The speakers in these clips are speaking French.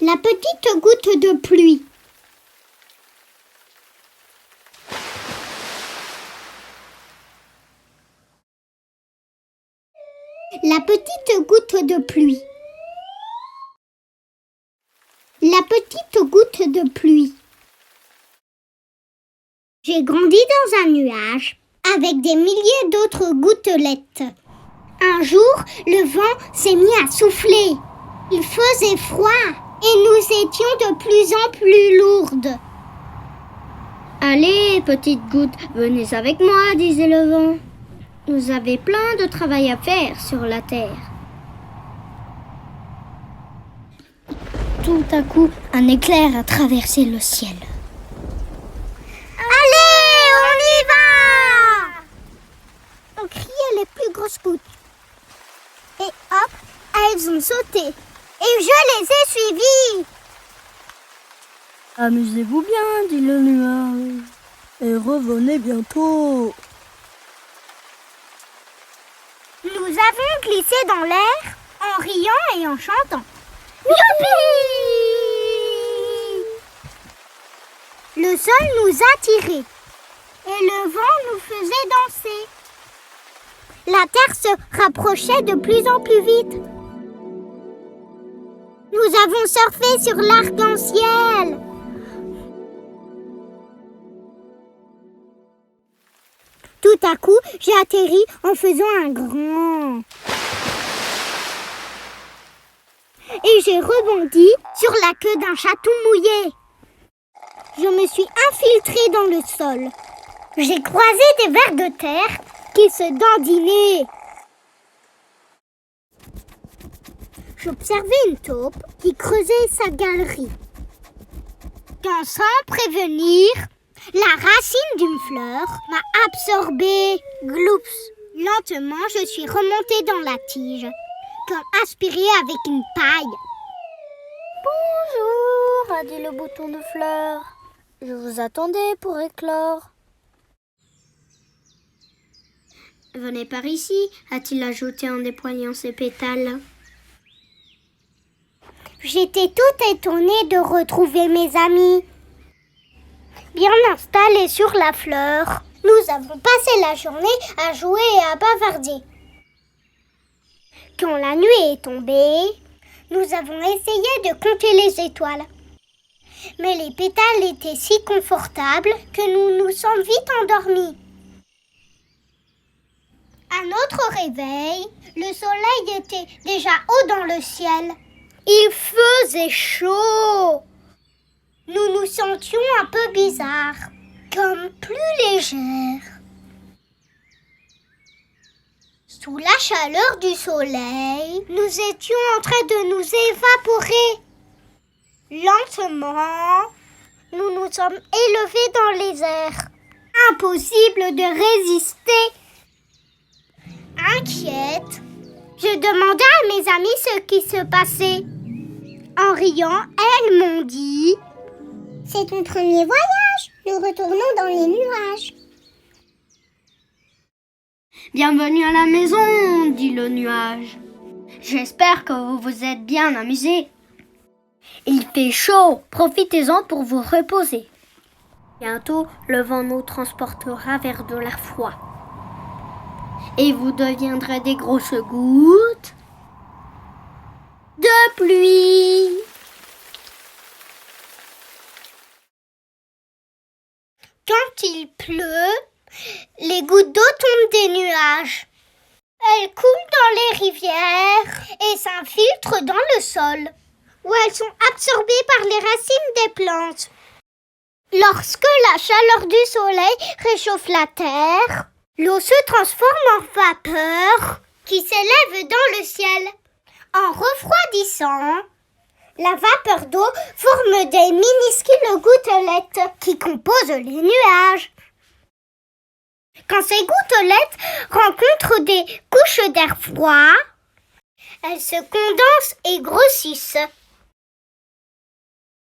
La petite goutte de pluie. La petite goutte de pluie. La petite goutte de pluie. J'ai grandi dans un nuage avec des milliers d'autres gouttelettes. Un jour, le vent s'est mis à souffler. Il faisait froid et nous étions de plus en plus lourdes. Allez, petite goutte, venez avec moi, disait le vent. Nous avons plein de travail à faire sur la terre. Tout à coup, un éclair a traversé le ciel. Allez, on y va! On criait les plus grosses gouttes. Et hop, elles ont sauté. Et je les ai suivies. Amusez-vous bien, dit le nuage, et revenez bientôt. Nous avons glissé dans l'air en riant et en chantant. Youpi! Le sol nous attirait et le vent nous faisait danser. La terre se rapprochait de plus en plus vite. Nous avons surfé sur l'arc-en-ciel. Tout à coup, j'ai atterri en faisant un grand. Et j'ai rebondi sur la queue d'un chaton mouillé. Je me suis infiltrée dans le sol. J'ai croisé des vers de terre qui se dandinaient. J'observais une taupe qui creusait sa galerie. Quand sans prévenir, la racine d'une fleur m'a absorbée. Gloups. Lentement, je suis remontée dans la tige, comme aspirée avec une paille. Bonjour, a dit le bouton de fleur. Je vous attendais pour éclore. Venez par ici, a-t-il ajouté en déployant ses pétales. J'étais toute étonnée de retrouver mes amis. Bien installés sur la fleur, nous avons passé la journée à jouer et à bavarder. Quand la nuit est tombée, nous avons essayé de compter les étoiles. Mais les pétales étaient si confortables que nous nous sommes vite endormis. À notre réveil, le soleil était déjà haut dans le ciel. Il faisait chaud. Nous nous sentions un peu bizarres, comme plus légères. Sous la chaleur du soleil, nous étions en train de nous évaporer. Lentement, nous nous sommes élevés dans les airs. Impossible de résister. Inquiète, je demandais à mes amis ce qui se passait. En riant, elles m'ont dit « C'est ton premier voyage, nous retournons dans les nuages. » Bienvenue à la maison, dit le nuage. J'espère que vous vous êtes bien amusés. Il fait chaud, profitez-en pour vous reposer. Bientôt, le vent nous transportera vers de l'air froid. Et vous deviendrez des grosses gouttes de pluie. Quand il pleut, les gouttes d'eau tombent des nuages. Elles coulent dans les rivières et s'infiltrent dans le sol, où elles sont absorbées par les racines des plantes. Lorsque la chaleur du soleil réchauffe la terre, l'eau se transforme en vapeur qui s'élève dans le ciel. En refroidissant, la vapeur d'eau forme des minuscules gouttelettes qui composent les nuages. Quand ces gouttelettes rencontrent des couches d'air froid, elles se condensent et grossissent.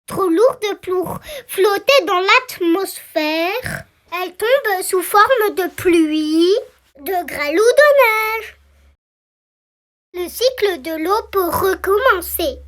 Trop lourdes pour flotter dans l'atmosphère, elles tombent sous forme de pluie, de grêle ou de neige. Le cycle de l'eau peut recommencer.